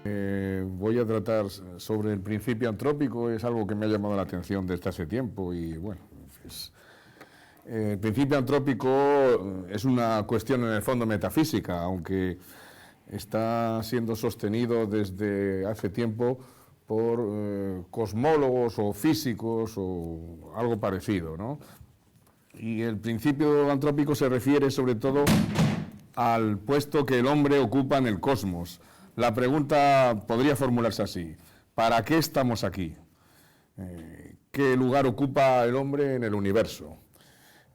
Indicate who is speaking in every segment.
Speaker 1: Voy a tratar sobre el principio antrópico, es algo que me ha llamado la atención desde hace tiempo y bueno, el principio antrópico es una cuestión en el fondo metafísica, aunque está siendo sostenido desde hace tiempo por cosmólogos o físicos o algo parecido, ¿no? Y el principio antrópico se refiere sobre todo al puesto que el hombre ocupa en el cosmos. La pregunta podría formularse así: ¿para qué estamos aquí? ¿Qué lugar ocupa el hombre en el universo?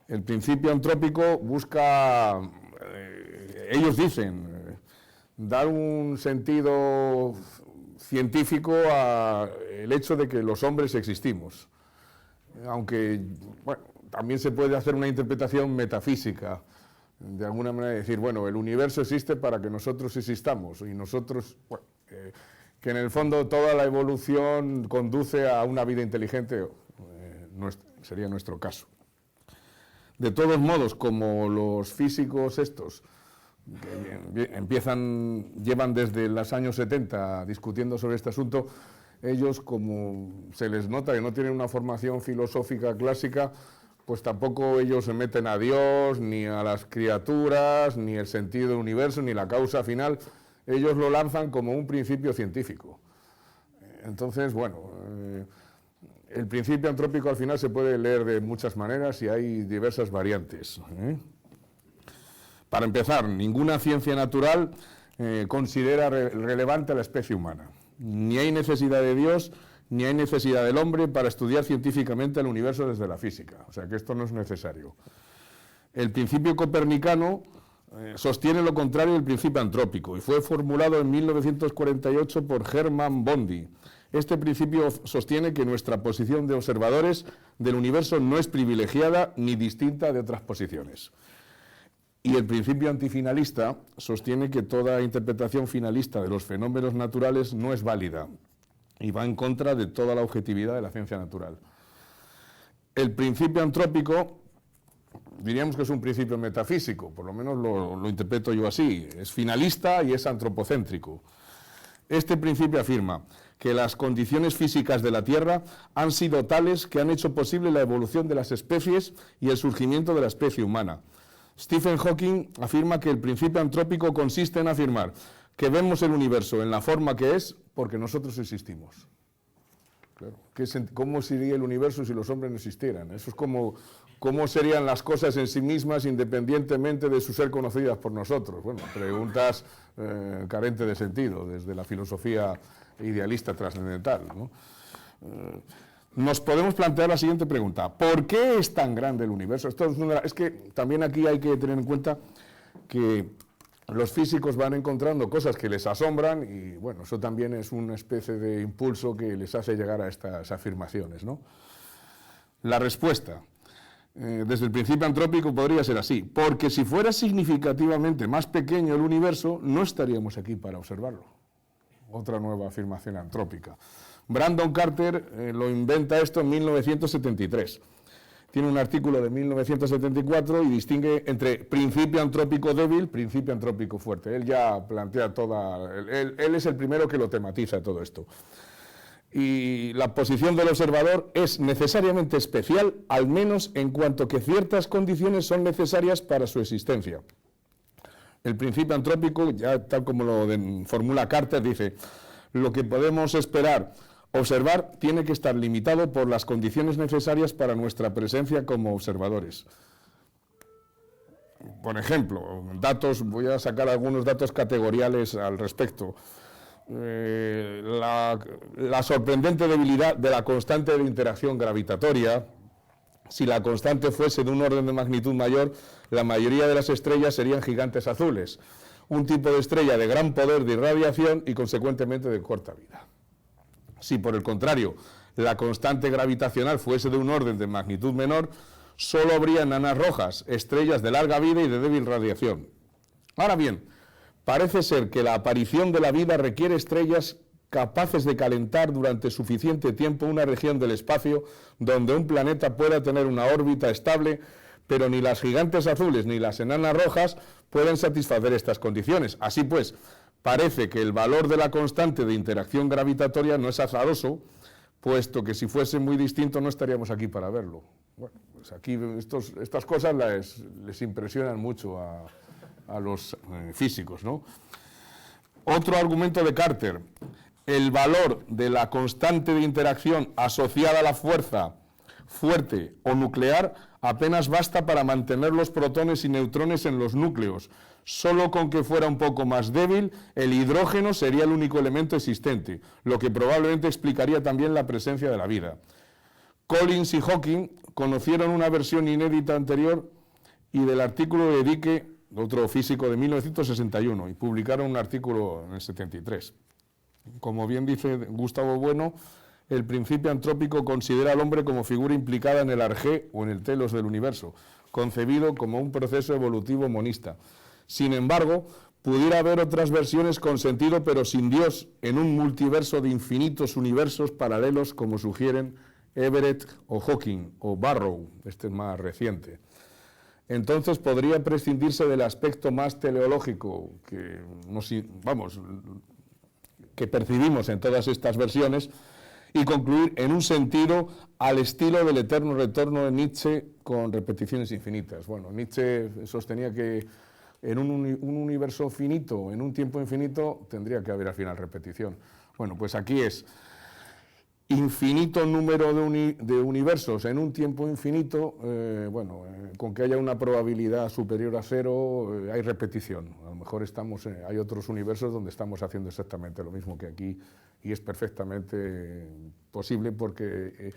Speaker 1: El principio antrópico busca, ellos dicen, dar un sentido científico al hecho de que los hombres existimos. Aunque, bueno, también se puede hacer una interpretación metafísica, de alguna manera decir, bueno, el universo existe para que nosotros existamos y nosotros, bueno, que en el fondo toda la evolución conduce a una vida inteligente, sería nuestro caso. De todos modos, como los físicos estos llevan desde los años 70 discutiendo sobre este asunto, ellos, como se les nota que no tienen una formación filosófica clásica, pues tampoco ellos se meten a Dios, ni a las criaturas, ni el sentido del universo, ni la causa final. Ellos lo lanzan como un principio científico. Entonces, bueno, el principio antrópico al final se puede leer de muchas maneras y hay diversas variantes. Para empezar, ninguna ciencia natural considera relevante a la especie humana. Ni hay necesidad de Dios, ni hay necesidad del hombre para estudiar científicamente el universo desde la física. O sea que esto no es necesario. El principio copernicano sostiene lo contrario del principio antrópico y fue formulado en 1948 por Hermann Bondi. Este principio sostiene que nuestra posición de observadores del universo no es privilegiada ni distinta de otras posiciones. Y el principio antifinalista sostiene que toda interpretación finalista de los fenómenos naturales no es válida y va en contra de toda la objetividad de la ciencia natural. El principio antrópico, diríamos que es un principio metafísico, por lo menos lo interpreto yo así, es finalista y es antropocéntrico. Este principio afirma que las condiciones físicas de la Tierra han sido tales que han hecho posible la evolución de las especies y el surgimiento de la especie humana. Stephen Hawking afirma que el principio antrópico consiste en afirmar que vemos el universo en la forma que es porque nosotros existimos. Claro. ¿Cómo sería el universo si los hombres no existieran? Eso es como cómo serían las cosas en sí mismas independientemente de su ser conocidas por nosotros. Bueno, preguntas carentes de sentido desde la filosofía idealista trascendental, ¿no? Nos podemos plantear la siguiente pregunta: ¿por qué es tan grande el universo? Es que también aquí hay que tener en cuenta que los físicos van encontrando cosas que les asombran y, bueno, eso también es una especie de impulso que les hace llegar a estas afirmaciones, ¿no? La respuesta, desde el principio antrópico, podría ser así: porque si fuera significativamente más pequeño el universo, no estaríamos aquí para observarlo. Otra nueva afirmación antrópica. Brandon Carter lo inventa esto en 1973. Tiene un artículo de 1974 y distingue entre principio antrópico débil, principio antrópico fuerte. Él ya plantea él es el primero que lo tematiza todo esto. Y la posición del observador es necesariamente especial, al menos en cuanto que ciertas condiciones son necesarias para su existencia. El principio antrópico, ya tal como lo formula Carter, dice: lo que podemos observar tiene que estar limitado por las condiciones necesarias para nuestra presencia como observadores. Por ejemplo, voy a sacar algunos datos categoriales al respecto. La sorprendente debilidad de la constante de interacción gravitatoria. Si la constante fuese de un orden de magnitud mayor, la mayoría de las estrellas serían gigantes azules, un tipo de estrella de gran poder de irradiación y consecuentemente de corta vida. Si, por el contrario, la constante gravitacional fuese de un orden de magnitud menor, solo habría enanas rojas, estrellas de larga vida y de débil radiación. Ahora bien, parece ser que la aparición de la vida requiere estrellas capaces de calentar durante suficiente tiempo una región del espacio donde un planeta pueda tener una órbita estable, pero ni las gigantes azules ni las enanas rojas pueden satisfacer estas condiciones. Así pues, Parece que el valor de la constante de interacción gravitatoria no es azaroso, puesto que si fuese muy distinto no estaríamos aquí para verlo. Bueno, pues aquí estas cosas les impresionan mucho a los físicos, ¿no? Otro argumento de Carter: el valor de la constante de interacción asociada a la fuerza fuerte o nuclear apenas basta para mantener los protones y neutrones en los núcleos. Solo con que fuera un poco más débil, el hidrógeno sería el único elemento existente, lo que probablemente explicaría también la presencia de la vida. Collins y Hawking conocieron una versión inédita anterior y del artículo de Dicke, otro físico de 1961, y publicaron un artículo en el 73. Como bien dice Gustavo Bueno, el principio antrópico considera al hombre como figura implicada en el arjé o en el telos del universo, concebido como un proceso evolutivo monista. Sin embargo, pudiera haber otras versiones con sentido pero sin Dios en un multiverso de infinitos universos paralelos, como sugieren Everett o Hawking o Barrow, este es más reciente. Entonces podría prescindirse del aspecto más teleológico que percibimos en todas estas versiones y concluir en un sentido al estilo del eterno retorno de Nietzsche con repeticiones infinitas. Bueno, Nietzsche sostenía que en un universo finito, en un tiempo infinito, tendría que haber al final repetición. Bueno, pues aquí es infinito número de universos en un tiempo infinito, con que haya una probabilidad superior a cero, hay repetición. A lo mejor hay otros universos donde estamos haciendo exactamente lo mismo que aquí y es perfectamente posible porque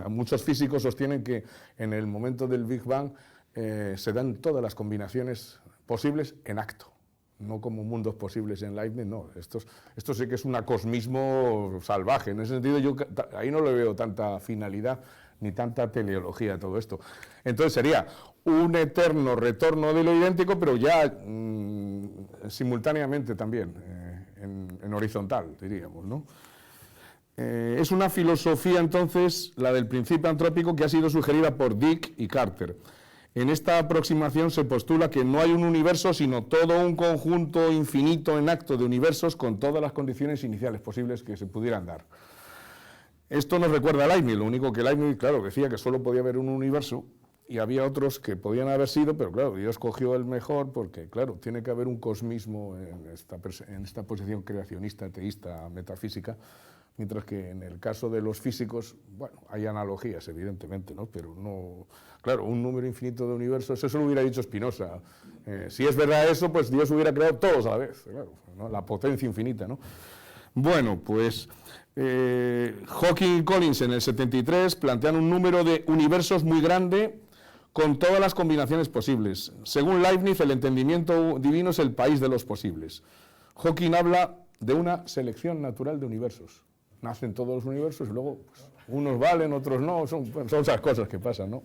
Speaker 1: muchos físicos sostienen que en el momento del Big Bang se dan todas las combinaciones posibles en acto, no como mundos posibles en Leibniz, no. Esto sí que es un acosmismo salvaje. En ese sentido, yo ahí no le veo tanta finalidad ni tanta teleología a todo esto. Entonces sería un eterno retorno de lo idéntico, pero ya simultáneamente también, en horizontal, diríamos, ¿no? Es una filosofía, entonces, la del principio antrópico, que ha sido sugerida por Dicke y Carter. En esta aproximación se postula que no hay un universo, sino todo un conjunto infinito en acto de universos con todas las condiciones iniciales posibles que se pudieran dar. Esto nos recuerda a Leibniz, lo único que Leibniz, claro, decía que solo podía haber un universo y había otros que podían haber sido, pero claro, Dios cogió el mejor porque, claro, tiene que haber un cosmismo en esta posición creacionista, teísta, metafísica, mientras que en el caso de los físicos, bueno, hay analogías, evidentemente, ¿no? Pero no, claro, un número infinito de universos, eso lo hubiera dicho Spinoza. Si es verdad eso, pues Dios hubiera creado todos a la vez, claro, ¿no? La potencia infinita, ¿no? Bueno, pues Hawking y Collins en el 73 plantean un número de universos muy grande con todas las combinaciones posibles. Según Leibniz, el entendimiento divino es el país de los posibles. Hawking habla de una selección natural de universos. Nacen todos los universos y luego pues, unos valen, otros no, son esas cosas que pasan, ¿no?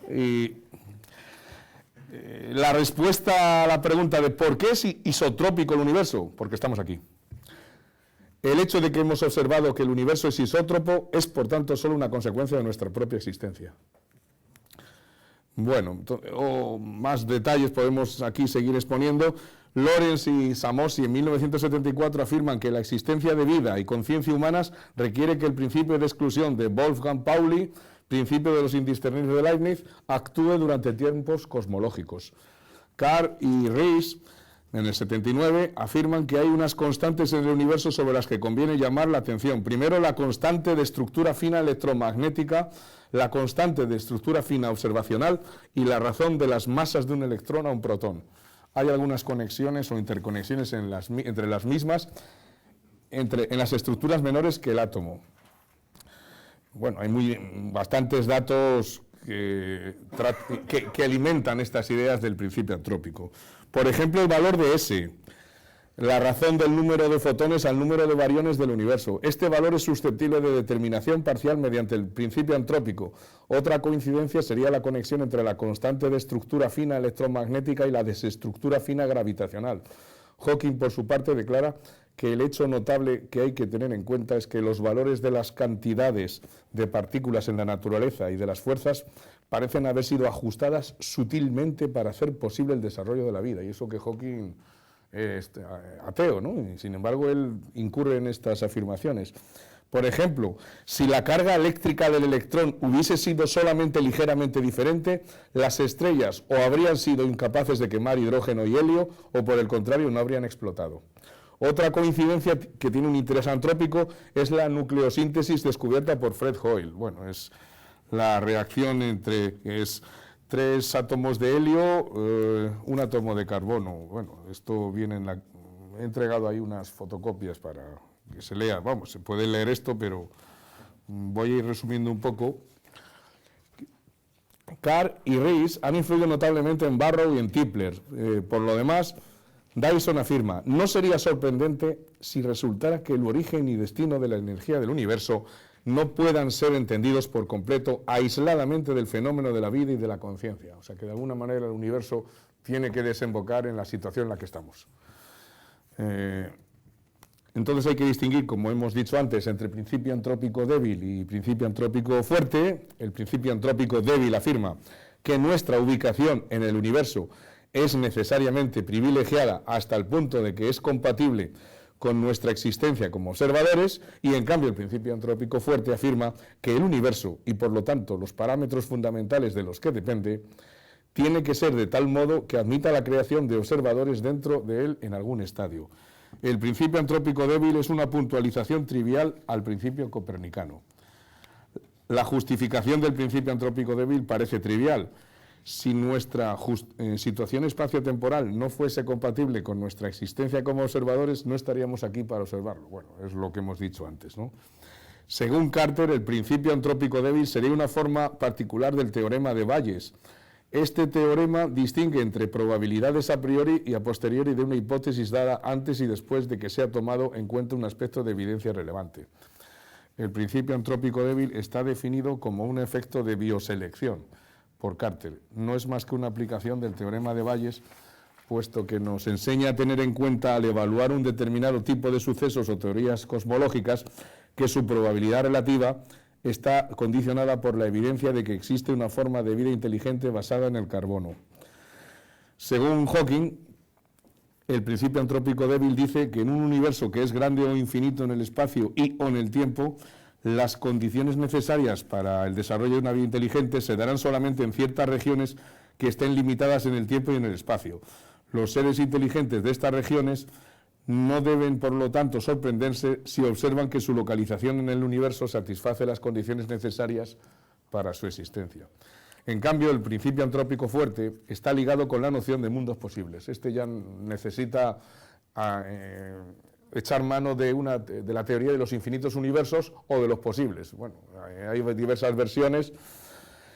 Speaker 1: Y la respuesta a la pregunta de ¿por qué es isotrópico el universo? Porque estamos aquí. El hecho de que hemos observado que el universo es isótropo es, por tanto, solo una consecuencia de nuestra propia existencia. Bueno, más detalles podemos aquí seguir exponiendo. Lorentz y Samossi en 1974 afirman que la existencia de vida y conciencia humanas requiere que el principio de exclusión de Wolfgang Pauli, principio de los indiscernibles de Leibniz, actúe durante tiempos cosmológicos. Carr y Riess en el 79 afirman que hay unas constantes en el universo sobre las que conviene llamar la atención. Primero, la constante de estructura fina electromagnética, la constante de estructura fina observacional y la razón de las masas de un electrón a un protón. Hay algunas conexiones o interconexiones entre las mismas, en las estructuras menores que el átomo. Bueno, hay bastantes datos que alimentan estas ideas del principio antrópico. Por ejemplo, el valor de S, la razón del número de fotones al número de bariones del universo. Este valor es susceptible de determinación parcial mediante el principio antrópico. Otra coincidencia sería la conexión entre la constante de estructura fina electromagnética y la desestructura fina gravitacional. Hawking, por su parte, declara que el hecho notable que hay que tener en cuenta es que los valores de las cantidades de partículas en la naturaleza y de las fuerzas parecen haber sido ajustadas sutilmente para hacer posible el desarrollo de la vida. Y eso que Hawking ateo, ¿no? Y sin embargo, él incurre en estas afirmaciones. Por ejemplo, si la carga eléctrica del electrón hubiese sido solamente ligeramente diferente, las estrellas o habrían sido incapaces de quemar hidrógeno y helio, o por el contrario, no habrían explotado. Otra coincidencia que tiene un interés antrópico es la nucleosíntesis descubierta por Fred Hoyle. Bueno, es la reacción entre 3 átomos de helio, un átomo de carbono. Bueno, esto viene en la... He entregado ahí unas fotocopias para que se lea. Vamos, se puede leer esto, pero voy a ir resumiendo un poco. Carr y Rees han influido notablemente en Barrow y en Tipler. Por lo demás, Dyson afirma: no sería sorprendente si resultara que el origen y destino de la energía del universo no puedan ser entendidos por completo aisladamente del fenómeno de la vida y de la conciencia. O sea, que de alguna manera el universo tiene que desembocar en la situación en la que estamos. Entonces hay que distinguir, como hemos dicho antes, entre principio antrópico débil y principio antrópico fuerte. El principio antrópico débil afirma que nuestra ubicación en el universo es necesariamente privilegiada hasta el punto de que es compatible con nuestra existencia como observadores, y en cambio el principio antrópico fuerte afirma que el universo, y por lo tanto los parámetros fundamentales de los que depende, tiene que ser de tal modo que admita la creación de observadores dentro de él en algún estadio. El principio antrópico débil es una puntualización trivial al principio copernicano. La justificación del principio antrópico débil parece trivial. Si nuestra situación espaciotemporal no fuese compatible con nuestra existencia como observadores, no estaríamos aquí para observarlo. Bueno, es lo que hemos dicho antes, ¿no? Según Carter, el principio antrópico débil sería una forma particular del teorema de Bayes. Este teorema distingue entre probabilidades a priori y a posteriori de una hipótesis dada antes y después de que se ha tomado en cuenta un aspecto de evidencia relevante. El principio antrópico débil está definido como un efecto de bioselección por Carter. No es más que una aplicación del teorema de Bayes, puesto que nos enseña a tener en cuenta al evaluar un determinado tipo de sucesos o teorías cosmológicas que su probabilidad relativa está condicionada por la evidencia de que existe una forma de vida inteligente basada en el carbono. Según Hawking, el principio antrópico débil dice que en un universo que es grande o infinito en el espacio y o en el tiempo, las condiciones necesarias para el desarrollo de una vida inteligente se darán solamente en ciertas regiones que estén limitadas en el tiempo y en el espacio. Los seres inteligentes de estas regiones no deben, por lo tanto, sorprenderse si observan que su localización en el universo satisface las condiciones necesarias para su existencia. En cambio, el principio antrópico fuerte está ligado con la noción de mundos posibles. Este ya necesita echar mano de la teoría de los infinitos universos o de los posibles. Bueno, hay diversas versiones.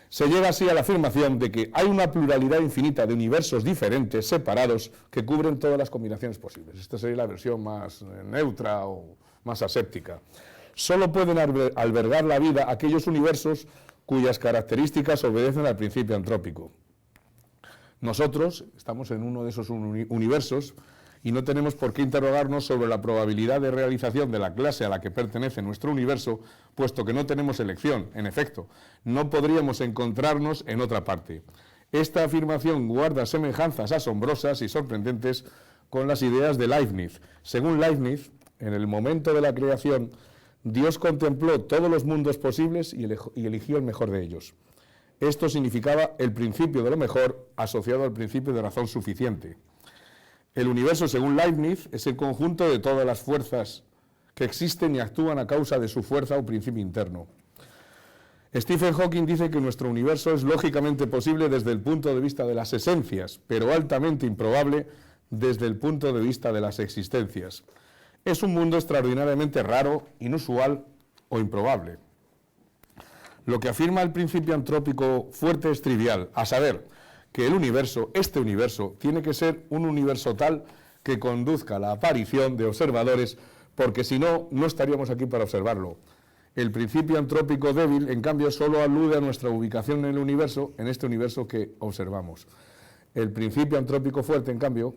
Speaker 1: Se llega así a la afirmación de que hay una pluralidad infinita de universos diferentes, separados, que cubren todas las combinaciones posibles. Esta sería la versión más neutra o más aséptica. Solo pueden albergar la vida aquellos universos cuyas características obedecen al principio antrópico. Nosotros estamos en uno de esos universos y no tenemos por qué interrogarnos sobre la probabilidad de realización de la clase a la que pertenece nuestro universo, puesto que no tenemos elección. En efecto, no podríamos encontrarnos en otra parte. Esta afirmación guarda semejanzas asombrosas y sorprendentes con las ideas de Leibniz. Según Leibniz, en el momento de la creación, Dios contempló todos los mundos posibles y eligió el mejor de ellos. Esto significaba el principio de lo mejor asociado al principio de razón suficiente. El universo, según Leibniz, es el conjunto de todas las fuerzas que existen y actúan a causa de su fuerza o principio interno. Stephen Hawking dice que nuestro universo es lógicamente posible desde el punto de vista de las esencias, pero altamente improbable desde el punto de vista de las existencias. Es un mundo extraordinariamente raro, inusual o improbable. Lo que afirma el principio antrópico fuerte es trivial, a saber, que el universo, este universo, tiene que ser un universo tal que conduzca a la aparición de observadores, porque si no, no estaríamos aquí para observarlo. El principio antrópico débil, en cambio, solo alude a nuestra ubicación en el universo, en este universo que observamos. El principio antrópico fuerte, en cambio,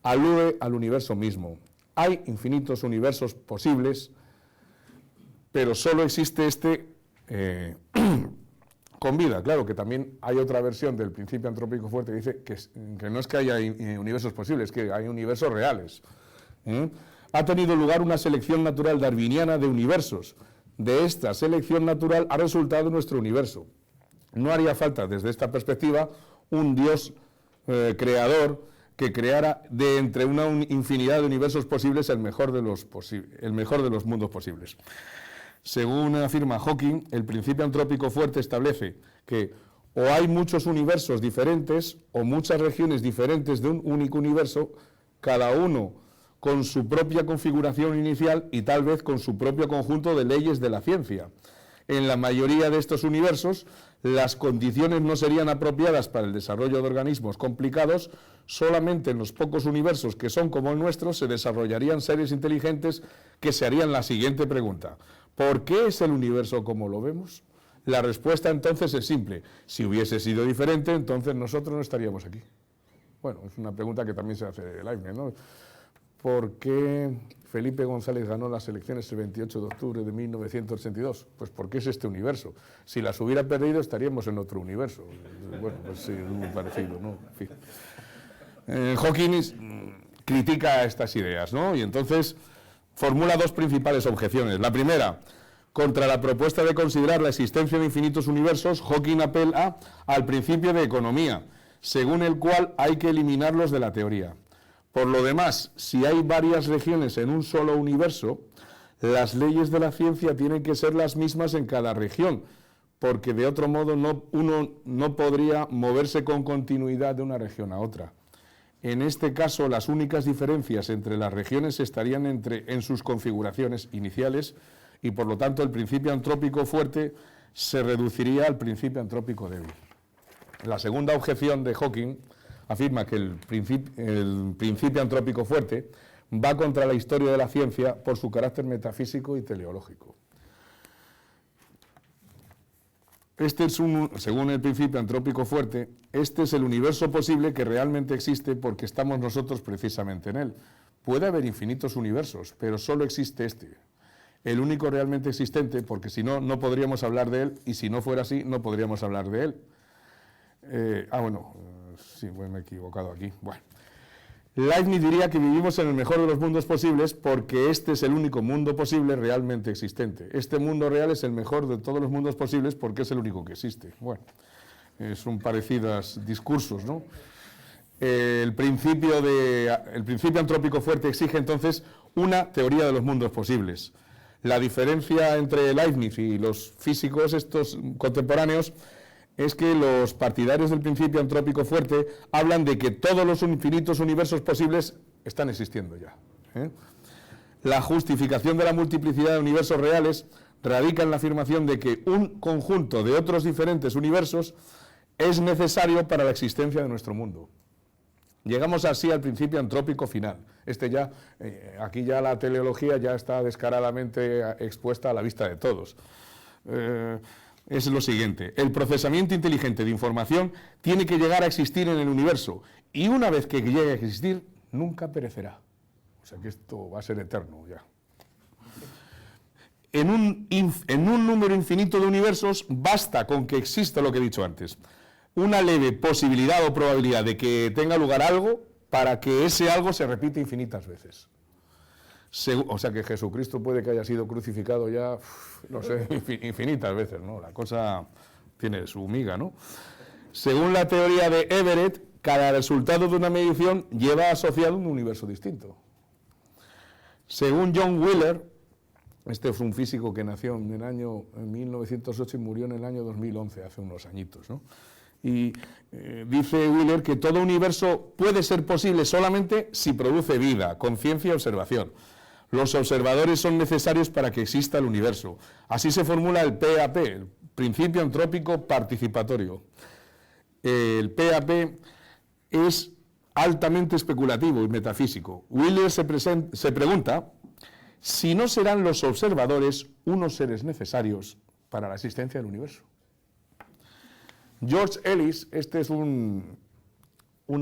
Speaker 1: alude al universo mismo. Hay infinitos universos posibles, pero solo existe este con vida. Claro que también hay otra versión del principio antrópico fuerte que dice que no es que haya universos posibles, que hay universos reales. Ha tenido lugar una selección natural darwiniana de universos. De esta selección natural ha resultado nuestro universo. No haría falta, desde esta perspectiva, un Dios creador que creara de entre una infinidad de universos posibles el mejor de los mundos posibles. Según afirma Hawking, el principio antrópico fuerte establece que o hay muchos universos diferentes o muchas regiones diferentes de un único universo, cada uno con su propia configuración inicial y tal vez con su propio conjunto de leyes de la ciencia. En la mayoría de estos universos, las condiciones no serían apropiadas para el desarrollo de organismos complicados. Solamente en los pocos universos que son como el nuestro se desarrollarían seres inteligentes que se harían la siguiente pregunta: ¿por qué es el universo como lo vemos? La respuesta entonces es simple: si hubiese sido diferente, entonces nosotros no estaríamos aquí. Bueno, es una pregunta que también se hace Leibniz, ¿no? ¿Por qué Felipe González ganó las elecciones el 28 de octubre de 1982? Pues porque es este universo. Si las hubiera perdido, estaríamos en otro universo. Bueno, pues sí, es muy parecido, ¿no? En fin. Hawking critica estas ideas, ¿no? Y entonces formula dos principales objeciones. La primera, contra la propuesta de considerar la existencia de infinitos universos, Hawking apela al principio de economía, según el cual hay que eliminarlos de la teoría. Por lo demás, si hay varias regiones en un solo universo, las leyes de la ciencia tienen que ser las mismas en cada región, porque de otro modo uno no podría moverse con continuidad de una región a otra. En este caso, las únicas diferencias entre las regiones estarían en sus configuraciones iniciales y, por lo tanto, el principio antrópico fuerte se reduciría al principio antrópico débil. La segunda objeción de Hawking afirma que el principio antrópico fuerte va contra la historia de la ciencia por su carácter metafísico y teleológico. Según el principio antrópico fuerte, este es el universo posible que realmente existe porque estamos nosotros precisamente en él. Puede haber infinitos universos, pero solo existe este, el único realmente existente, porque si no, no podríamos hablar de él, y si no fuera así, no podríamos hablar de él. Sí, me he equivocado aquí. Bueno. Leibniz diría que vivimos en el mejor de los mundos posibles porque este es el único mundo posible realmente existente. Este mundo real es el mejor de todos los mundos posibles porque es el único que existe. Bueno, son parecidos discursos, ¿no? El principio antrópico fuerte exige entonces una teoría de los mundos posibles. La diferencia entre Leibniz y los físicos estos contemporáneos es que los partidarios del principio antrópico fuerte hablan de que todos los infinitos universos posibles están existiendo ya. La justificación de la multiplicidad de universos reales radica en la afirmación de que un conjunto de otros diferentes universos es necesario para la existencia de nuestro mundo. Llegamos así al principio antrópico final. Aquí ya la teleología ya está descaradamente expuesta a la vista de todos. Es lo siguiente: el procesamiento inteligente de información tiene que llegar a existir en el universo y una vez que llegue a existir, nunca perecerá. O sea que esto va a ser eterno ya. En un número infinito de universos basta con que exista lo que he dicho antes, una leve posibilidad o probabilidad de que tenga lugar algo para que ese algo se repita infinitas veces. O sea que Jesucristo puede que haya sido crucificado ya, no sé, infinitas veces, ¿no? La cosa tiene su miga, ¿no? Según la teoría de Everett, cada resultado de una medición lleva asociado un universo distinto. Según John Wheeler, este fue un físico que nació en 1908 y murió en el año 2011, hace unos añitos, ¿no? Y dice Wheeler que todo universo puede ser posible solamente si produce vida, conciencia y observación. Los observadores son necesarios para que exista el universo. Así se formula el PAP, el principio antrópico participatorio. El PAP es altamente especulativo y metafísico. Wheeler se pregunta si no serán los observadores unos seres necesarios para la existencia del universo. George Ellis, este es un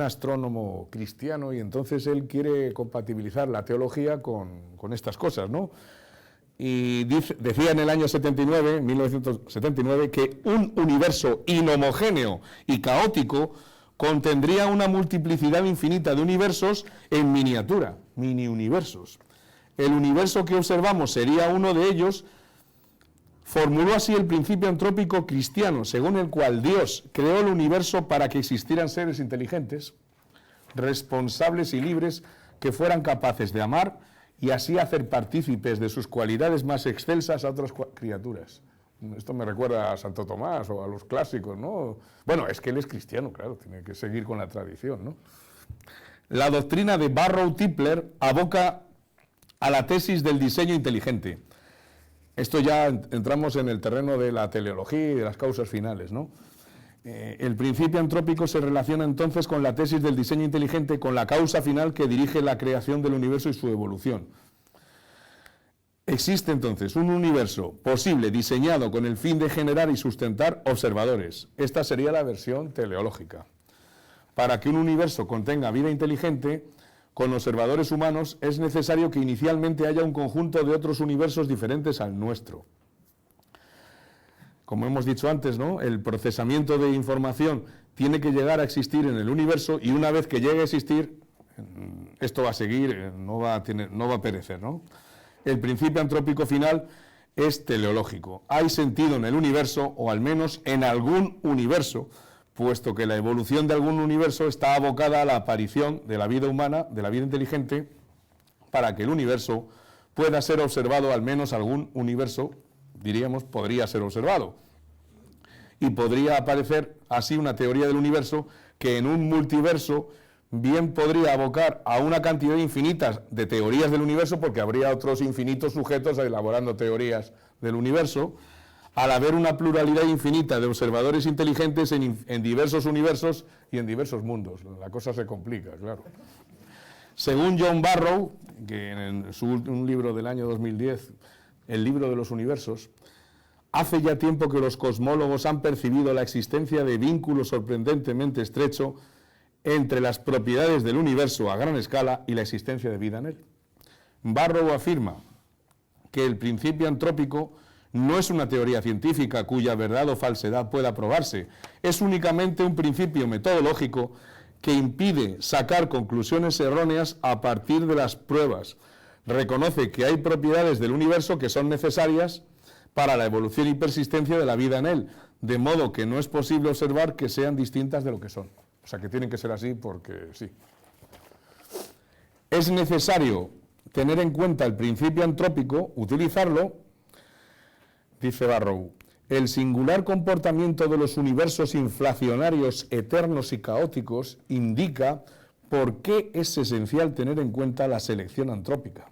Speaker 1: astrónomo cristiano y entonces él quiere compatibilizar la teología con estas cosas, ¿no? y decía en el año 1979, que un universo inhomogéneo y caótico contendría una multiplicidad infinita de universos en miniatura, mini-universos. El universo que observamos sería uno de ellos. Formuló así el principio antrópico cristiano, según el cual Dios creó el universo para que existieran seres inteligentes, responsables y libres, que fueran capaces de amar y así hacer partícipes de sus cualidades más excelsas a otras criaturas. Esto me recuerda a Santo Tomás o a los clásicos, ¿no? Bueno, es que él es cristiano, claro, tiene que seguir con la tradición, ¿no? La doctrina de Barrow-Tipler aboca a la tesis del diseño inteligente. Esto ya entramos en el terreno de la teleología y de las causas finales, ¿no? El principio antrópico se relaciona entonces con la tesis del diseño inteligente, con la causa final que dirige la creación del universo y su evolución. Existe entonces un universo posible diseñado con el fin de generar y sustentar observadores. Esta sería la versión teleológica. Para que un universo contenga vida inteligente, con observadores humanos, es necesario que inicialmente haya un conjunto de otros universos diferentes al nuestro. Como hemos dicho antes, ¿no? El procesamiento de información tiene que llegar a existir en el universo y una vez que llegue a existir, esto va a seguir, no va a perecer, ¿no? El principio antrópico final es teleológico. Hay sentido en el universo, o al menos en algún universo, puesto que la evolución de algún universo está abocada a la aparición de la vida humana, de la vida inteligente, para que el universo pueda ser observado, al menos algún universo, diríamos, podría ser observado. Y podría aparecer así una teoría del universo que en un multiverso bien podría abocar a una cantidad infinita de teorías del universo, porque habría otros infinitos sujetos elaborando teorías del universo, al haber una pluralidad infinita de observadores inteligentes en diversos universos y en diversos mundos. La cosa se complica, claro. Según John Barrow, que en un libro del año 2010, El libro de los universos, hace ya tiempo que los cosmólogos han percibido la existencia de vínculo sorprendentemente estrecho entre las propiedades del universo a gran escala y la existencia de vida en él. Barrow afirma que el principio antrópico no es una teoría científica cuya verdad o falsedad pueda probarse, es únicamente un principio metodológico que impide sacar conclusiones erróneas a partir de las pruebas. Reconoce que hay propiedades del universo que son necesarias para la evolución y persistencia de la vida en él, de modo que no es posible observar que sean distintas de lo que son. O sea, que tienen que ser así porque sí. Es necesario tener en cuenta el principio antrópico, utilizarlo, dice Barrow. El singular comportamiento de los universos inflacionarios, eternos y caóticos indica por qué es esencial tener en cuenta la selección antrópica.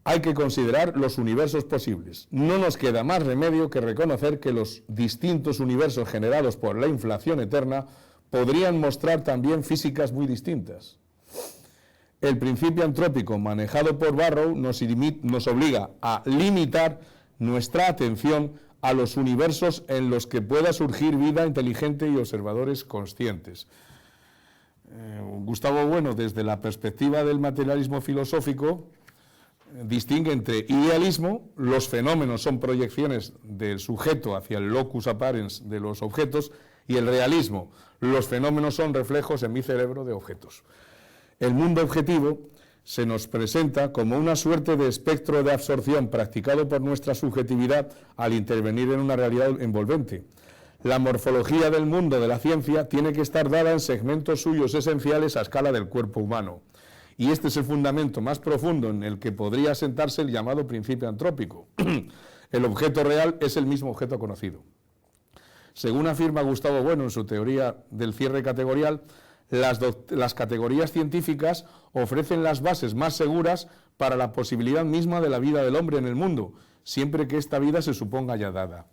Speaker 1: Hay que considerar los universos posibles. No nos queda más remedio que reconocer que los distintos universos generados por la inflación eterna podrían mostrar también físicas muy distintas. El principio antrópico manejado por Barrow nos obliga a limitar nuestra atención a los universos en los que pueda surgir vida inteligente y observadores conscientes. Gustavo Bueno, desde la perspectiva del materialismo filosófico, distingue entre idealismo, los fenómenos son proyecciones del sujeto hacia el locus apparens de los objetos, y el realismo, los fenómenos son reflejos en mi cerebro de objetos. El mundo objetivo se nos presenta como una suerte de espectro de absorción practicado por nuestra subjetividad al intervenir en una realidad envolvente. La morfología del mundo de la ciencia tiene que estar dada en segmentos suyos esenciales a escala del cuerpo humano. Y este es el fundamento más profundo en el que podría asentarse el llamado principio antrópico. El objeto real es el mismo objeto conocido. Según afirma Gustavo Bueno en su teoría del cierre categorial, las categorías científicas ofrecen las bases más seguras para la posibilidad misma de la vida del hombre en el mundo, siempre que esta vida se suponga ya dada.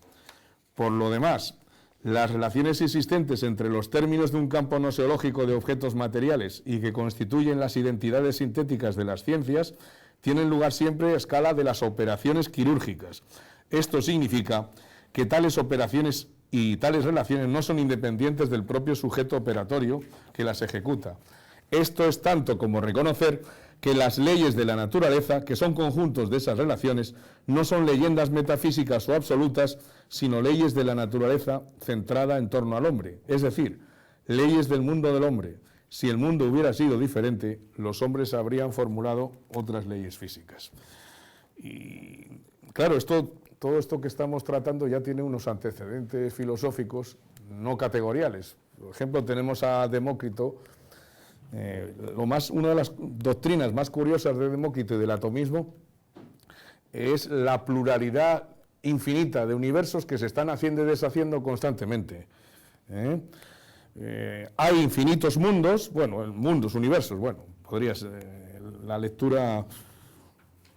Speaker 1: Por lo demás, las relaciones existentes entre los términos de un campo noseológico de objetos materiales y que constituyen las identidades sintéticas de las ciencias tienen lugar siempre a escala de las operaciones quirúrgicas. Esto significa que tales operaciones y tales relaciones no son independientes del propio sujeto operatorio que las ejecuta. Esto es tanto como reconocer que las leyes de la naturaleza, que son conjuntos de esas relaciones, no son leyendas metafísicas o absolutas, sino leyes de la naturaleza centrada en torno al hombre, es decir, leyes del mundo del hombre. Si el mundo hubiera sido diferente, los hombres habrían formulado otras leyes físicas. Y claro, todo esto que estamos tratando ya tiene unos antecedentes filosóficos no categoriales. Por ejemplo, tenemos a Demócrito. Una de las doctrinas más curiosas de Demócrito y del atomismo es la pluralidad infinita de universos que se están haciendo y deshaciendo constantemente. Hay infinitos mundos, mundos, universos, la lectura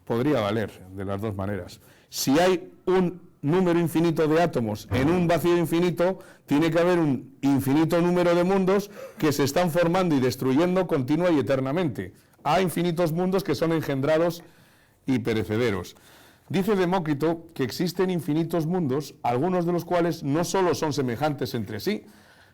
Speaker 1: podría valer de las dos maneras. Si hay un número infinito de átomos en un vacío infinito, tiene que haber un infinito número de mundos que se están formando y destruyendo continua y eternamente. Hay infinitos mundos que son engendrados y perecederos. Dice Demócrito que existen infinitos mundos, algunos de los cuales no solo son semejantes entre sí,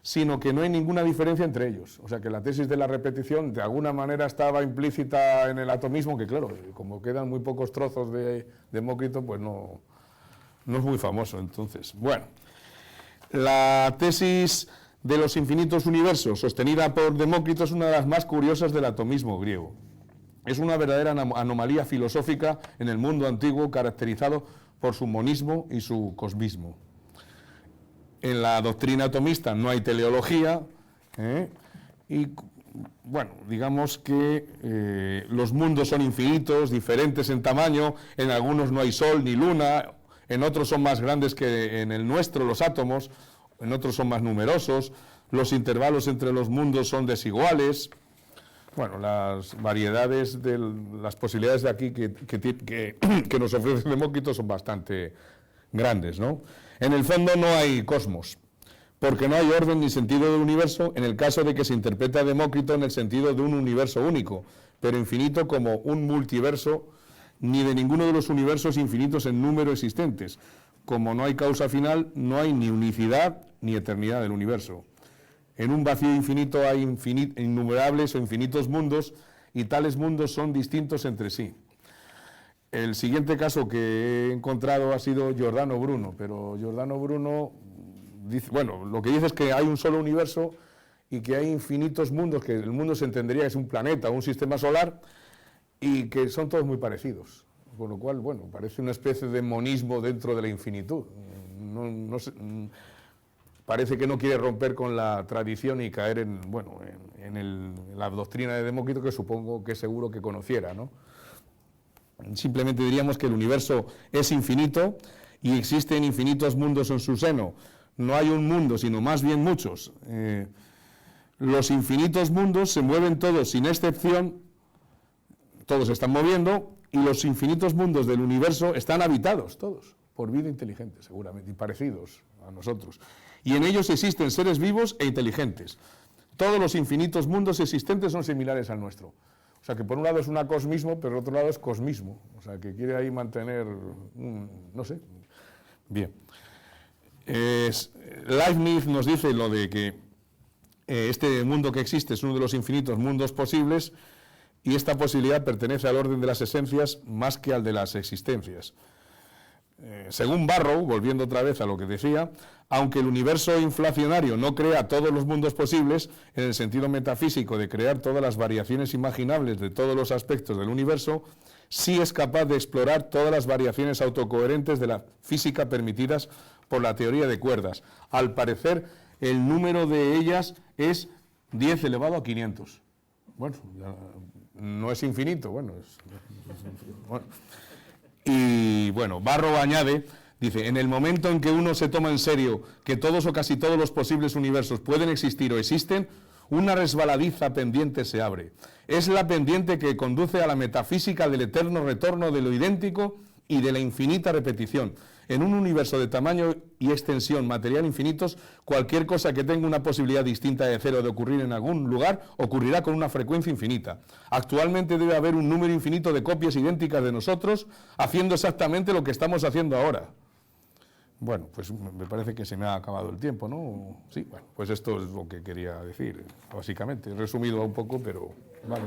Speaker 1: sino que no hay ninguna diferencia entre ellos. O sea que la tesis de la repetición de alguna manera estaba implícita en el atomismo, que claro, como quedan muy pocos trozos de Demócrito, pues no es muy famoso. Entonces, la tesis de los infinitos universos sostenida por Demócrito es una de las más curiosas del atomismo griego. Es una verdadera anomalía filosófica en el mundo antiguo caracterizado por su monismo y su cosmismo. En la doctrina atomista no hay teleología, digamos que los mundos son infinitos, diferentes en tamaño, en algunos no hay sol ni luna, en otros son más grandes que en el nuestro los átomos, en otros son más numerosos, los intervalos entre los mundos son desiguales. Las variedades, las posibilidades de aquí que nos ofrece Demócrito son bastante grandes, ¿no? En el fondo no hay cosmos, porque no hay orden ni sentido del universo en el caso de que se interprete a Demócrito en el sentido de un universo único, pero infinito como un multiverso, ni de ninguno de los universos infinitos en número existentes. Como no hay causa final, no hay ni unicidad ni eternidad del universo. En un vacío infinito hay innumerables o infinitos mundos, y tales mundos son distintos entre sí. El siguiente caso que he encontrado ha sido Giordano Bruno, pero Giordano Bruno dice, lo que dice es que hay un solo universo y que hay infinitos mundos, que el mundo se entendería que es un planeta o un sistema solar, y que son todos muy parecidos, con lo cual, parece una especie de monismo dentro de la infinitud. Parece que no quiere romper con la tradición y caer en la doctrina de Demócrito, que supongo que seguro que conociera, ¿no? Simplemente diríamos que el universo es infinito y existen infinitos mundos en su seno. No hay un mundo, sino más bien muchos. Los infinitos mundos se mueven todos sin excepción, todos se están moviendo, y los infinitos mundos del universo están habitados todos por vida inteligente, seguramente, y parecidos a nosotros. Y en ellos existen seres vivos e inteligentes. Todos los infinitos mundos existentes son similares al nuestro. O sea que por un lado es un acosmismo, pero por otro lado es cosmismo. O sea que quiere ahí mantener, no sé. Bien. Leibniz nos dice lo de que este mundo que existe es uno de los infinitos mundos posibles, y esta posibilidad pertenece al orden de las esencias más que al de las existencias. Según Barrow, volviendo otra vez a lo que decía, aunque el universo inflacionario no crea todos los mundos posibles, en el sentido metafísico de crear todas las variaciones imaginables de todos los aspectos del universo, sí es capaz de explorar todas las variaciones autocoherentes de la física permitidas por la teoría de cuerdas. Al parecer, el número de ellas es 10 elevado a 500. No es infinito, Y Barrow añade, dice, en el momento en que uno se toma en serio que todos o casi todos los posibles universos pueden existir o existen, una resbaladiza pendiente se abre. Es la pendiente que conduce a la metafísica del eterno retorno de lo idéntico y de la infinita repetición. En un universo de tamaño y extensión material infinitos, cualquier cosa que tenga una posibilidad distinta de cero de ocurrir en algún lugar, ocurrirá con una frecuencia infinita. Actualmente debe haber un número infinito de copias idénticas de nosotros, haciendo exactamente lo que estamos haciendo ahora. Pues me parece que se me ha acabado el tiempo, ¿no? Sí, pues esto es lo que quería decir, básicamente. He resumido un poco, pero vale.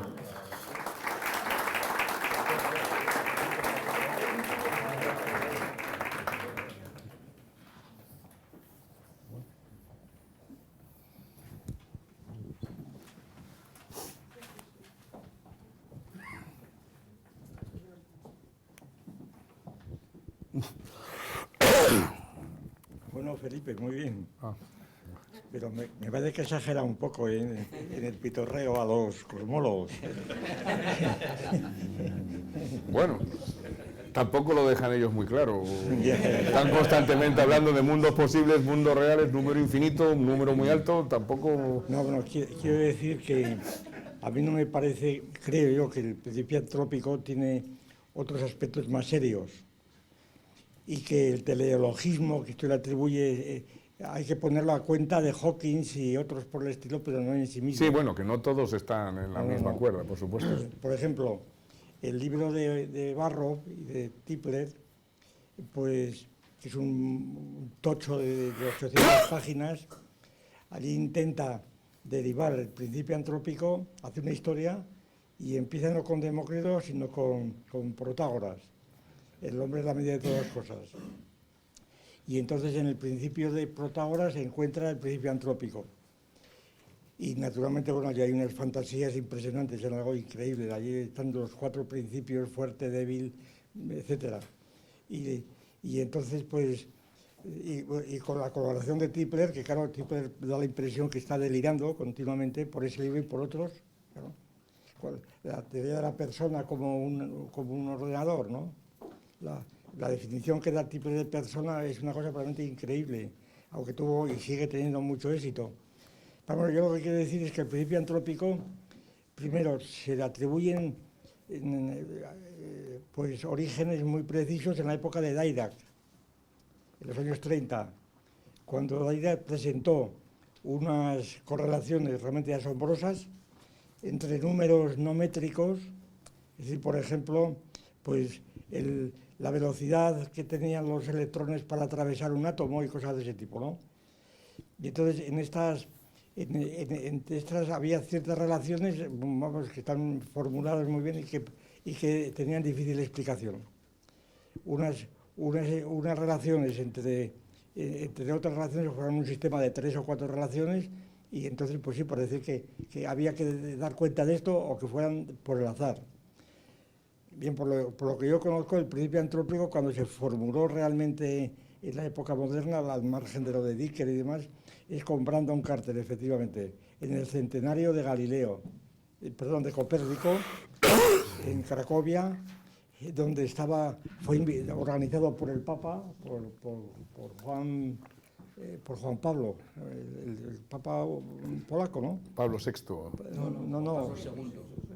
Speaker 2: No, Felipe, muy bien.
Speaker 1: Ah.
Speaker 2: Pero me parece que exagera un poco en el pitorreo a los cosmólogos.
Speaker 1: Bueno, tampoco lo dejan ellos muy claro. Están constantemente hablando de mundos posibles, mundos reales, número infinito, un número muy alto, tampoco...
Speaker 2: No, bueno, quiero decir que a mí no me parece, creo yo, que el principio antrópico tiene otros aspectos más serios y que el teleologismo que esto le atribuye hay que ponerlo a cuenta de Hawkins y otros por el estilo, pero no en sí mismo.
Speaker 1: Sí, bueno, que no todos están en la misma cuerda, por supuesto.
Speaker 2: Por ejemplo, el libro de Barrow y de Tipler, pues, que es un tocho de 800 páginas, allí intenta derivar el principio antrópico, hace una historia y empieza no con Demócrito, sino con Protágoras, el hombre es la medida de todas las cosas. Y entonces en el principio de Protágoras se encuentra el principio antrópico. Y naturalmente, bueno, allí hay unas fantasías impresionantes, es algo increíble. Allí están los 4 principios, fuerte, débil, etcétera. Y entonces, pues, y con la colaboración de Tipler, que claro, Tipler da la impresión que está delirando continuamente por ese libro y por otros, claro. La teoría de la persona como un ordenador, ¿no? La definición que da Tipler de persona es una cosa realmente increíble, aunque tuvo y sigue teniendo mucho éxito. Pero bueno, yo lo que quiero decir es que el principio antrópico, primero, se le atribuyen pues, orígenes muy precisos en la época de Dirac, en los años 30, cuando Dirac presentó unas correlaciones realmente asombrosas entre números no métricos, es decir, por ejemplo, pues la velocidad que tenían los electrones para atravesar un átomo y cosas de ese tipo, ¿no? Y entonces en estas había ciertas relaciones, vamos, que están formuladas muy bien y que tenían difícil explicación. Unas relaciones entre otras relaciones fueron un sistema de 3 o 4 relaciones y entonces pues sí, parece que había que dar cuenta de esto o que fueran por el azar. Bien, por lo que yo conozco, el principio antrópico, cuando se formuló realmente en la época moderna, al margen de lo de Dicker y demás, es con Brandon Carter, efectivamente, en el centenario de Galileo, de Copérnico, en Cracovia, donde fue organizado por el Papa, por Juan Pablo, el Papa polaco, ¿no?
Speaker 1: Pablo VI.
Speaker 2: No.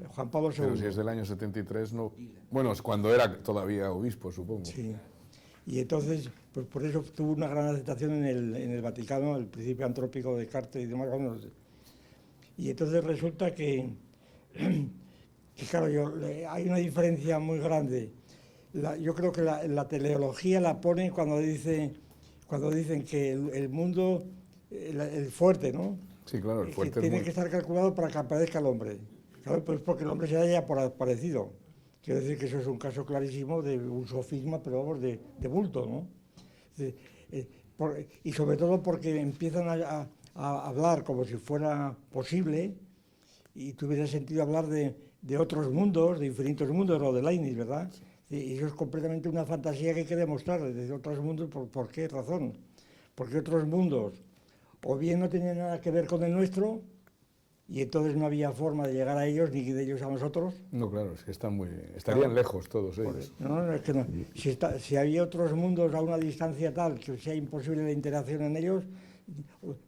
Speaker 2: Juan Pablo II.
Speaker 1: Pero si es del año 73, no... Bueno, es cuando era todavía obispo, supongo.
Speaker 2: Sí. Y entonces, pues por eso tuvo una gran aceptación en el Vaticano, el principio antrópico de Carter y demás. Y entonces resulta que claro, hay una diferencia muy grande. Yo creo que la teleología la pone cuando dicen que el mundo, el fuerte, ¿no?
Speaker 1: Sí, claro, el fuerte
Speaker 2: tiene que estar calculado para que aparezca el hombre. Claro, pues porque el hombre se haya aparecido. Quiero decir que eso es un caso clarísimo de un sofisma, pero vamos, de bulto, ¿no? Y sobre todo porque empiezan a hablar como si fuera posible y tuviera sentido hablar de otros mundos, de infinitos mundos, lo de Leibniz, ¿verdad? Y eso es completamente una fantasía que hay que demostrar desde otros mundos. ¿Por qué razón? Porque otros mundos o bien no tenían nada que ver con el nuestro y entonces no había forma de llegar a ellos ni de ellos a nosotros.
Speaker 1: No, claro, es que estarían lejos todos ellos.
Speaker 2: No, es que no. Si había otros mundos a una distancia tal que sea imposible la interacción en ellos,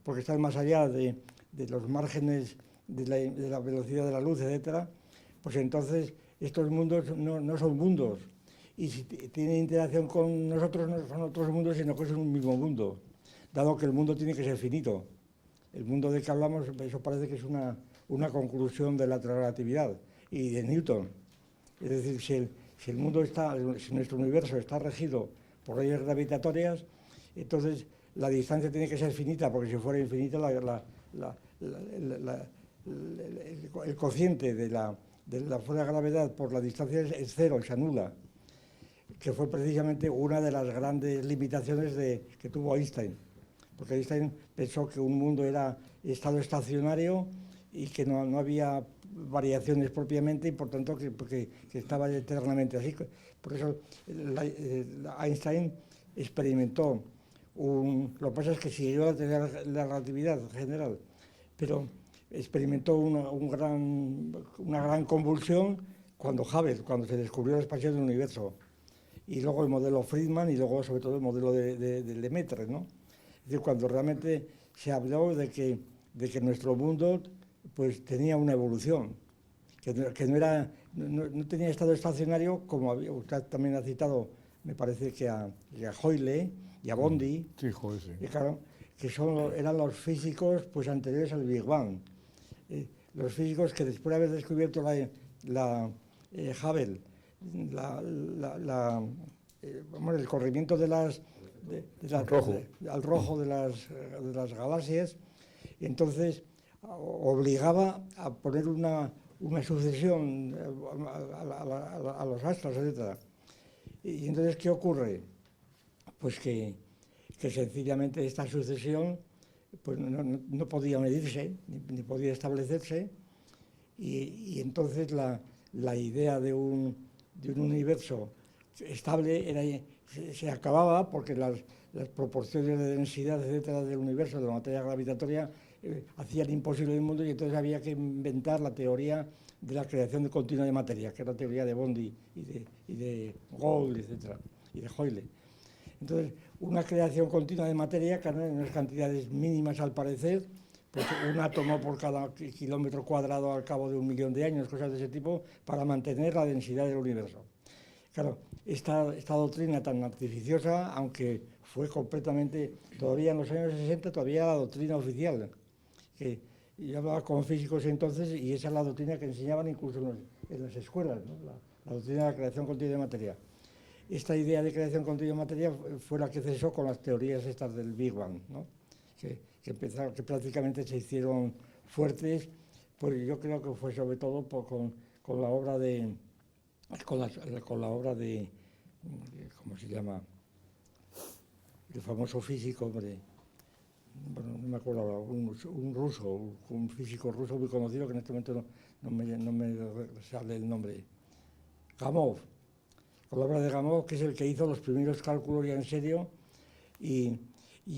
Speaker 2: porque están más allá de los márgenes de la velocidad de la luz, etcétera, pues entonces estos mundos no son mundos. Y si tienen interacción con nosotros, no son otros mundos, sino que es un mismo mundo, dado que el mundo tiene que ser finito. El mundo del que hablamos, eso parece que es una conclusión de la relatividad y de Newton. Es decir, si nuestro universo está regido por leyes gravitatorias, entonces la distancia tiene que ser finita, porque si fuera infinita el cociente de la fuerza de gravedad por la distancia es cero, se anula, que fue precisamente una de las grandes limitaciones que tuvo Einstein. Porque Einstein pensó que un mundo era estado estacionario y que no había variaciones propiamente y por tanto que estaba eternamente así. Por eso Einstein experimentó Lo que pasa es que siguió la teoría de la relatividad general, pero experimentó una gran convulsión cuando se descubrió la expansión del universo. Y luego el modelo Friedman y luego sobre todo el modelo de Lemaitre, ¿no? Es decir, cuando realmente se habló de que nuestro mundo pues tenía una evolución, que no tenía estado estacionario, como usted también ha citado, me parece que a Hoyle y a Bondi,
Speaker 1: sí, joder, sí.
Speaker 2: y claro, que eran los físicos pues anteriores al Big Bang. Los físicos que después de haber descubierto Hubble, el corrimiento al rojo de las galaxias, y entonces obligaba a poner una sucesión a los astros, etc. Y entonces, ¿qué ocurre? Pues que sencillamente esta sucesión pues no podía medirse, ni podía establecerse, y entonces la idea de un universo estable se acababa porque las proporciones de densidad, etcétera, del universo, de la materia gravitatoria, hacían imposible el mundo, y entonces había que inventar la teoría de la creación continua de materia, que es la teoría de Bondi y de Gould, etcétera, y de Hoyle. Entonces, una creación continua de materia, que en unas cantidades mínimas al parecer, pues un átomo por cada kilómetro cuadrado al cabo de 1 millón de años, cosas de ese tipo, para mantener la densidad del universo. Claro, esta doctrina tan artificiosa, aunque fue completamente, todavía en los años 60, todavía la doctrina oficial, que yo hablaba con físicos entonces, y esa es la doctrina que enseñaban incluso en las escuelas, ¿no? La doctrina de la creación continua de materia. Esta idea de creación continua de materia fue la que cesó con las teorías estas del Big Bang, ¿no? que prácticamente se hicieron fuertes, pues yo creo que fue sobre todo con la obra de ¿cómo se llama? El famoso físico, hombre, bueno, no me acuerdo ahora, un físico ruso muy conocido, que en este momento no me sale el nombre, Gamov, con la obra de Gamov, que es el que hizo los primeros cálculos ya en serio, y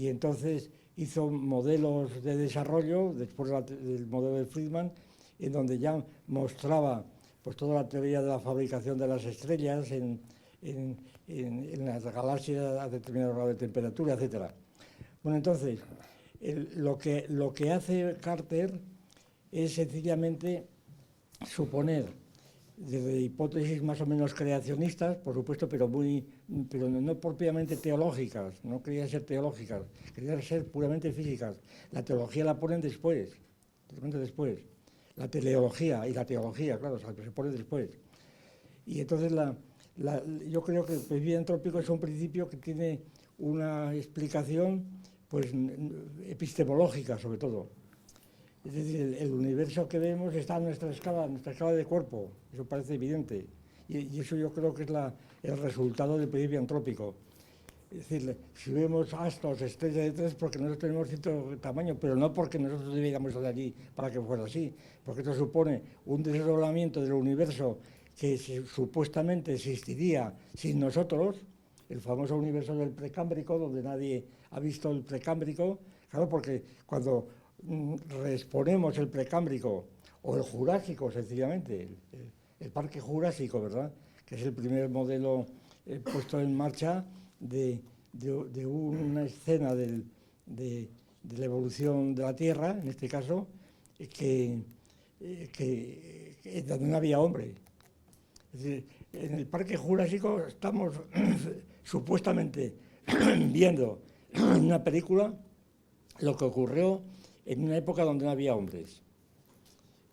Speaker 2: entonces hizo modelos de desarrollo, después del modelo de Friedman, en donde ya mostraba pues toda la teoría de la fabricación de las estrellas en las galaxias a determinado grado de temperatura, etc. Bueno, entonces, lo que hace Carter es sencillamente suponer, desde hipótesis más o menos creacionistas, por supuesto, pero no propiamente teológicas, no querían ser teológicas, querían ser puramente físicas. La teología la ponen después, totalmente después. La teleología y la teología, claro, se pone después. Y entonces yo creo que el principio entrópico es un principio que tiene una explicación pues epistemológica, sobre todo. Es decir, el universo que vemos está a nuestra escala de cuerpo, eso parece evidente. Y eso yo creo que es el resultado del principio antrópico. Es decir, si vemos astros, estrellas, etc., es porque nosotros tenemos cierto tamaño, pero no porque nosotros debiéramos estar allí para que fuera así, porque esto supone un desdoblamiento del universo que supuestamente existiría sin nosotros, el famoso universo del precámbrico, donde nadie ha visto el precámbrico, claro, porque cuando reexponemos el precámbrico o el jurásico, sencillamente, el parque jurásico, ¿verdad?, que es el primer modelo puesto en marcha de una escena de la evolución de la Tierra, en este caso, que donde no había hombre. Es decir, en el Parque Jurásico estamos supuestamente viendo en una película lo que ocurrió en una época donde no había hombres.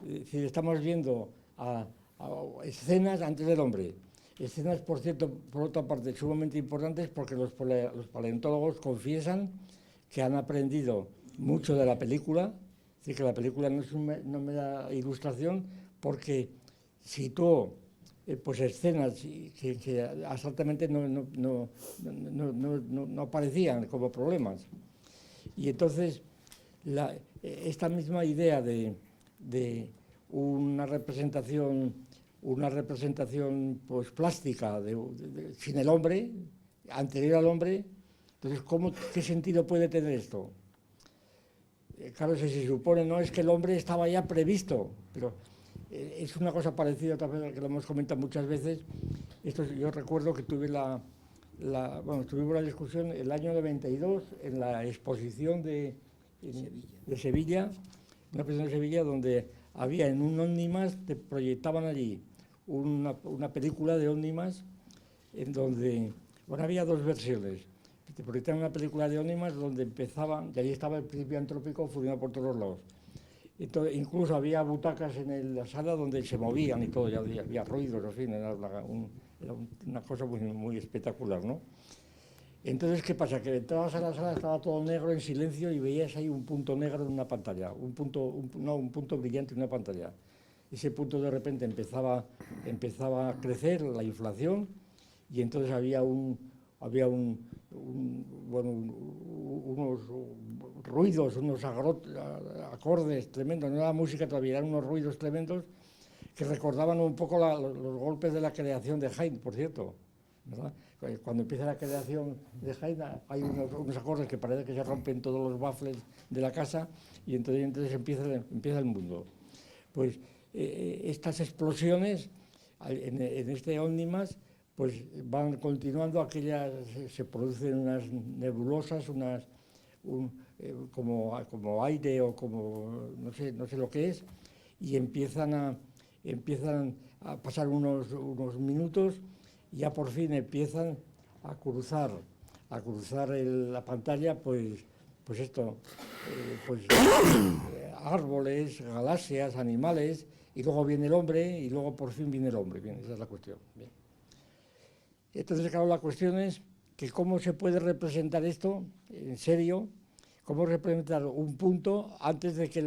Speaker 2: Es decir, estamos viendo a escenas antes del hombre. Escenas, por cierto, por otra parte, sumamente importantes, porque los paleontólogos confiesan que han aprendido mucho de la película, es decir, que la película no es una mera ilustración, porque situó pues escenas que absolutamente no aparecían como problemas. Y entonces, esta misma idea de una representación pues plástica sin el hombre, anterior al hombre, Entonces, ¿qué sentido puede tener esto? Claro, si se supone, no es que el hombre estaba ya previsto, pero es una cosa parecida también, que lo hemos comentado muchas veces. Yo recuerdo que tuvimos una discusión el año 92 en la exposición de Sevilla, una exposición de Sevilla donde había en un ómnibus, te proyectaban allí una película de ómnibus en donde, bueno, había dos versiones. Te proyectaban una película de ómnibus donde empezaban, y ahí estaba el principio antrópico funcionando por todos lados. Entonces, incluso había butacas en la sala donde se movían y todo, ya había ruidos, en fin, era una cosa muy, muy espectacular, ¿no? Entonces, ¿qué pasa? Que entrabas a la sala, estaba todo negro, en silencio, y veías ahí un punto negro en una pantalla, un punto brillante en una pantalla. Ese punto de repente empezaba a crecer la inflación, y entonces había unos ruidos, unos acordes tremendos, no era música todavía, eran unos ruidos tremendos que recordaban un poco los golpes de la creación de Haydn, por cierto, ¿verdad? Cuando empieza la creación de Haydn hay unos acordes que parece que se rompen todos los baffles de la casa y entonces empieza el mundo. Pues estas explosiones en este ómnibus pues van continuando, se producen unas nebulosas, como aire o como no sé lo que es, y empiezan a pasar unos minutos y ya por fin empiezan a cruzar la pantalla, pues árboles, galaxias, animales, y luego viene el hombre, y luego por fin viene el hombre. Bien, esa es la cuestión. Bien. Entonces, claro, la cuestión es que cómo se puede representar esto en serio, cómo representar un punto antes de que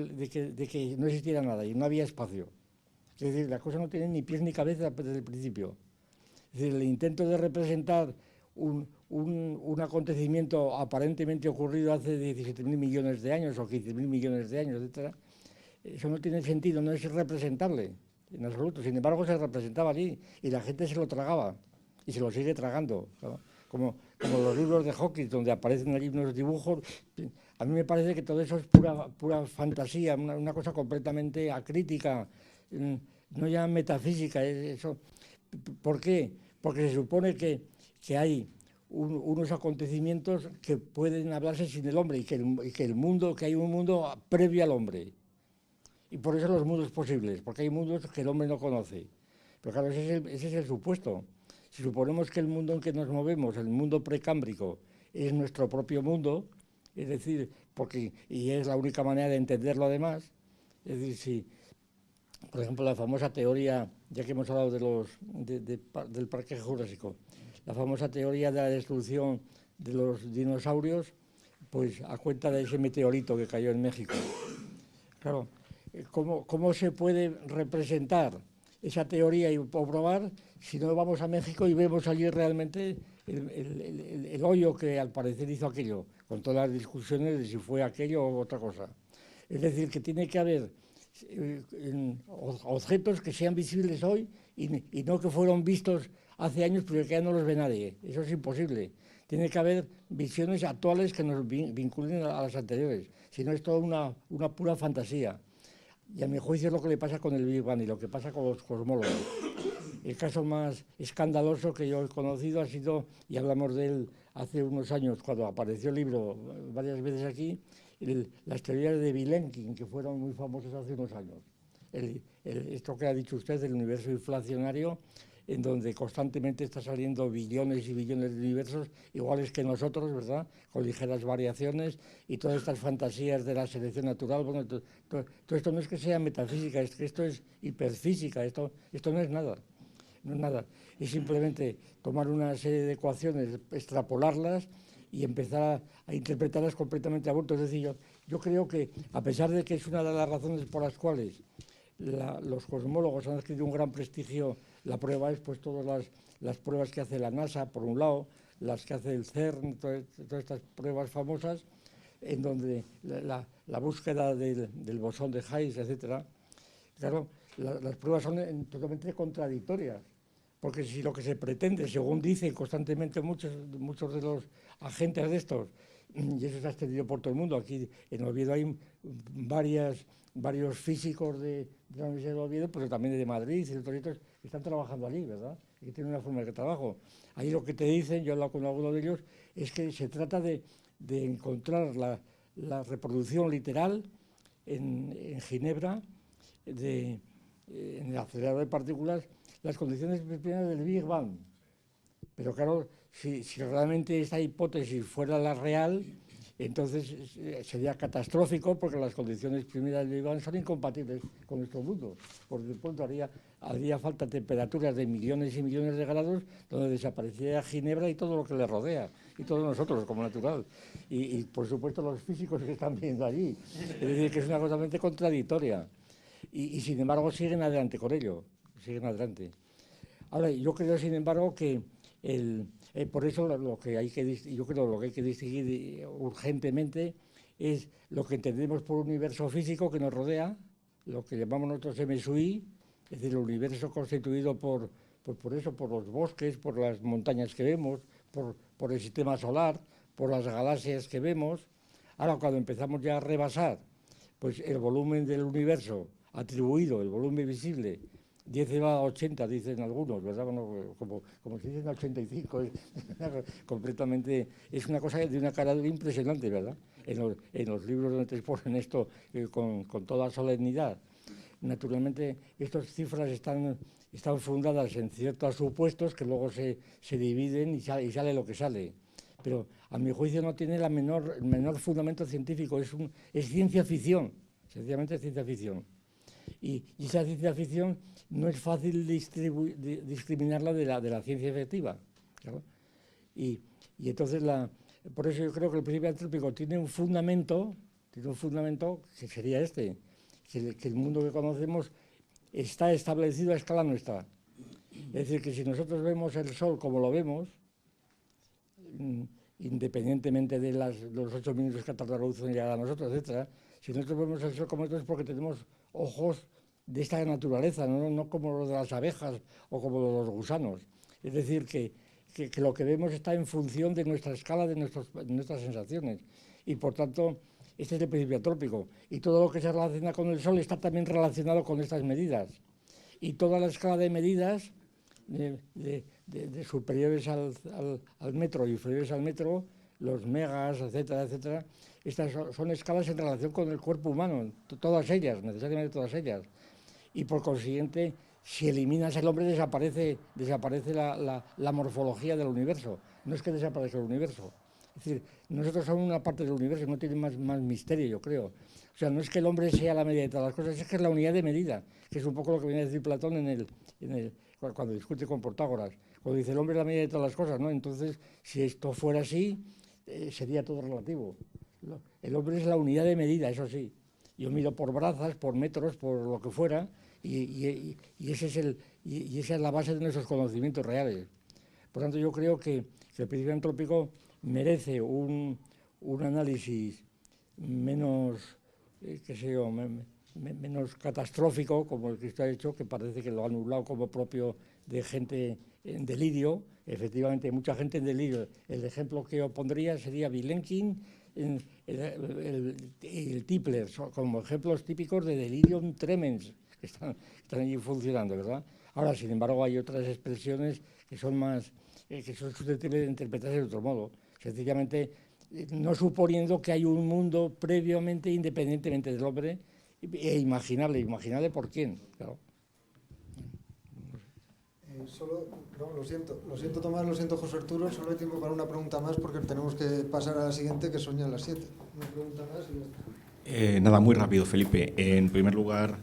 Speaker 2: no existiera nada y no había espacio. Es decir, la cosa no tiene ni pies ni cabeza desde el principio. Es decir, el intento de representar un acontecimiento aparentemente ocurrido hace 17.000 millones de años o 15.000 millones de años, etc., eso no tiene sentido, no es representable en absoluto. Sin embargo, se representaba allí y la gente se lo tragaba y se lo sigue tragando, ¿no? Como los libros de Hawking, donde aparecen allí unos dibujos. A mí me parece que todo eso es pura fantasía, una cosa completamente acrítica, no ya metafísica. Eso. ¿Por qué? Porque se supone que hay unos acontecimientos que pueden hablarse sin el hombre y que hay un mundo previo al hombre. Y por eso los mundos posibles, porque hay mundos que el hombre no conoce. Pero claro, ese es el supuesto. Si suponemos que el mundo en que nos movemos, el mundo precámbrico, es nuestro propio mundo, es decir, y es la única manera de entenderlo además, es decir, si, por ejemplo, la famosa teoría, ya que hemos hablado del Parque Jurásico, la famosa teoría de la destrucción de los dinosaurios, pues a cuenta de ese meteorito que cayó en México. Claro, ¿cómo se puede representar esa teoría o probar si no vamos a México y vemos allí realmente el hoyo que al parecer hizo aquello, con todas las discusiones de si fue aquello o otra cosa? Es decir, que tiene que haber objetos que sean visibles hoy y no que fueron vistos hace años pero que ya no los ve nadie. Eso es imposible. Tiene que haber visiones actuales que nos vinculen a las anteriores. Si no, es toda una pura fantasía. Y a mi juicio es lo que le pasa con el Big Bang y lo que pasa con los cosmólogos. El caso más escandaloso que yo he conocido ha sido, y hablamos de él hace unos años, cuando apareció el libro varias veces aquí, las teorías de Vilenkin, que fueron muy famosas hace unos años. Esto que ha dicho usted, el universo inflacionario, en donde constantemente está saliendo billones y billones de universos iguales que nosotros, ¿verdad?, con ligeras variaciones, y todas estas fantasías de la selección natural. Bueno, todo esto no es que sea metafísica, es que esto es hiperfísica, esto no es nada. No es nada, es simplemente tomar una serie de ecuaciones, extrapolarlas y empezar a interpretarlas completamente a bulto. Es decir, yo creo que, a pesar de que es una de las razones por las cuales los cosmólogos han adquirido un gran prestigio, la prueba es pues todas las pruebas que hace la NASA, por un lado, las que hace el CERN, todas estas pruebas famosas, en donde la búsqueda del bosón de Higgs, etcétera. Claro, las pruebas son totalmente contradictorias, porque si lo que se pretende, según dicen constantemente muchos de los agentes de estos, y eso se ha extendido por todo el mundo, aquí en Oviedo hay varios físicos de la Universidad de Oviedo, pero también de Madrid y de otros sitios que están trabajando allí, ¿verdad? Y que tienen una forma de trabajo. Ahí lo que te dicen, yo he hablado con algunos de ellos, es que se trata de encontrar la reproducción literal en Ginebra, en el acelerador de partículas, las condiciones primeras del Big Bang. Pero claro, si realmente esta hipótesis fuera la real, entonces sería catastrófico, porque las condiciones primeras del Big Bang son incompatibles con nuestro mundo. Por de pronto haría falta temperaturas de millones y millones de grados, donde desapareciera Ginebra y todo lo que le rodea, y todos nosotros como natural. Y por supuesto los físicos que están viendo allí. Es decir, que es una cosa totalmente contradictoria. Y sin embargo siguen adelante con ello, siguen adelante. Ahora, yo creo, sin embargo, que por eso yo creo lo que hay que distinguir urgentemente es lo que entendemos por universo físico que nos rodea, lo que llamamos nosotros MSUI, es decir, el universo constituido por los bosques, por las montañas que vemos, por el sistema solar, por las galaxias que vemos. Ahora, cuando empezamos ya a rebasar pues el volumen del universo atribuido, el volumen visible, 10⁻⁸, dicen algunos, ¿verdad? Bueno, como se dicen 85, completamente, es una cosa de una cara impresionante, ¿verdad? En los libros donde te exponen esto con toda solemnidad. Naturalmente, estas cifras están fundadas en ciertos supuestos que luego se dividen y sale lo que sale. Pero a mi juicio no tiene el menor fundamento científico, es ciencia ficción, sencillamente es ciencia ficción. Y esa ciencia ficción no es fácil discriminarla de la ciencia efectiva, ¿claro? Y entonces, por eso yo creo que el principio antrópico tiene un fundamento que sería este, que el mundo que conocemos está establecido a escala nuestra. Es decir, que si nosotros vemos el Sol como lo vemos, independientemente de los 8 minutos que ha tardado la luz en llegar a nosotros, etcétera, si nosotros vemos el Sol como esto es porque tenemos ojos de esta naturaleza, no como los de las abejas o como los gusanos. Es decir, que lo que vemos está en función de nuestra escala, de nuestras sensaciones. Y por tanto, este es el principio antrópico. Y todo lo que se relaciona con el Sol está también relacionado con estas medidas. Y toda la escala de medidas de superiores al metro y inferiores al metro, los megas, etcétera, etcétera, estas son escalas en relación con el cuerpo humano, todas ellas, necesariamente todas ellas. Y por consiguiente, si eliminas el hombre, desaparece la morfología del universo. No es que desaparezca el universo. Es decir, nosotros somos una parte del universo, no tiene más misterio, yo creo. O sea, no es que el hombre sea la medida de todas las cosas, es que es la unidad de medida, que es un poco lo que viene a decir Platón cuando discute con Protágoras. Cuando dice el hombre es la medida de todas las cosas, ¿no? Entonces, si esto fuera así, sería todo relativo. El hombre es la unidad de medida, eso sí. Yo mido por brazas, por metros, por lo que fuera, y esa es la base de nuestros conocimientos reales. Por tanto, yo creo que el principio antrópico merece un análisis menos, menos catastrófico, como el que usted ha hecho, que parece que lo ha anulado como propio de gente en delirio. Efectivamente, hay mucha gente en delirio. El ejemplo que yo pondría sería Vilenkin, el Tipler, como ejemplos típicos de delirium tremens que están allí funcionando, ¿verdad? Ahora, sin embargo, hay otras expresiones que son susceptibles de interpretarse de otro modo, sencillamente no suponiendo que hay un mundo previamente independientemente del hombre imaginable por quién, claro.
Speaker 3: Lo siento Tomás, lo siento José Arturo, solo hay tiempo para una pregunta más porque tenemos que pasar a la siguiente, que son ya las 7. Una pregunta más y ya está.
Speaker 4: Nada, muy rápido, Felipe. En primer lugar,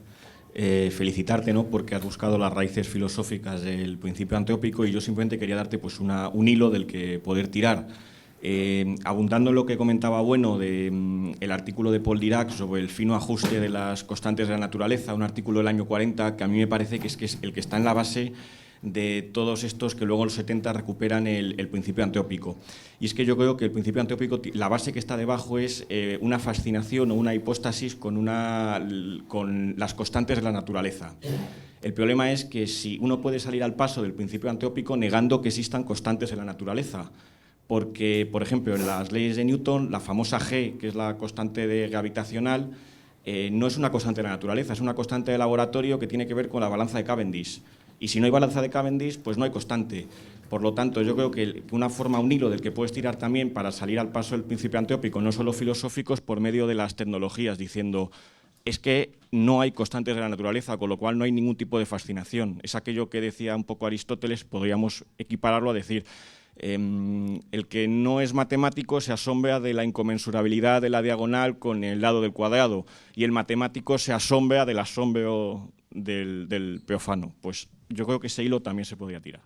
Speaker 4: felicitarte, ¿no?, porque has buscado las raíces filosóficas del principio antrópico, y yo simplemente quería darte pues un hilo del que poder tirar. Abundando en lo que comentaba el artículo de Paul Dirac sobre el fino ajuste de las constantes de la naturaleza, un artículo del año 40 que a mí me parece que es el que está en la base de todos estos que luego en los 70 recuperan el principio antrópico. Y es que yo creo que el principio antrópico, la base que está debajo es una fascinación o una hipóstasis con las constantes de la naturaleza. El problema es que si uno puede salir al paso del principio anteópico negando que existan constantes en la naturaleza, porque, por ejemplo, en las leyes de Newton, la famosa G, que es la constante gravitacional, no es una constante de la naturaleza, es una constante de laboratorio que tiene que ver con la balanza de Cavendish. Y si no hay balanza de Cavendish, pues no hay constante. Por lo tanto, yo creo que una forma, un hilo del que puedes tirar también para salir al paso del principio anteópico, no solo filosófico, es por medio de las tecnologías, diciendo, es que no hay constantes de la naturaleza, con lo cual no hay ningún tipo de fascinación. Es aquello que decía un poco Aristóteles, podríamos equipararlo a decir, el que no es matemático se asombra de la inconmensurabilidad de la diagonal con el lado del cuadrado, y el matemático se asombra del asombro del profano. Pues yo creo que ese hilo también se podría tirar.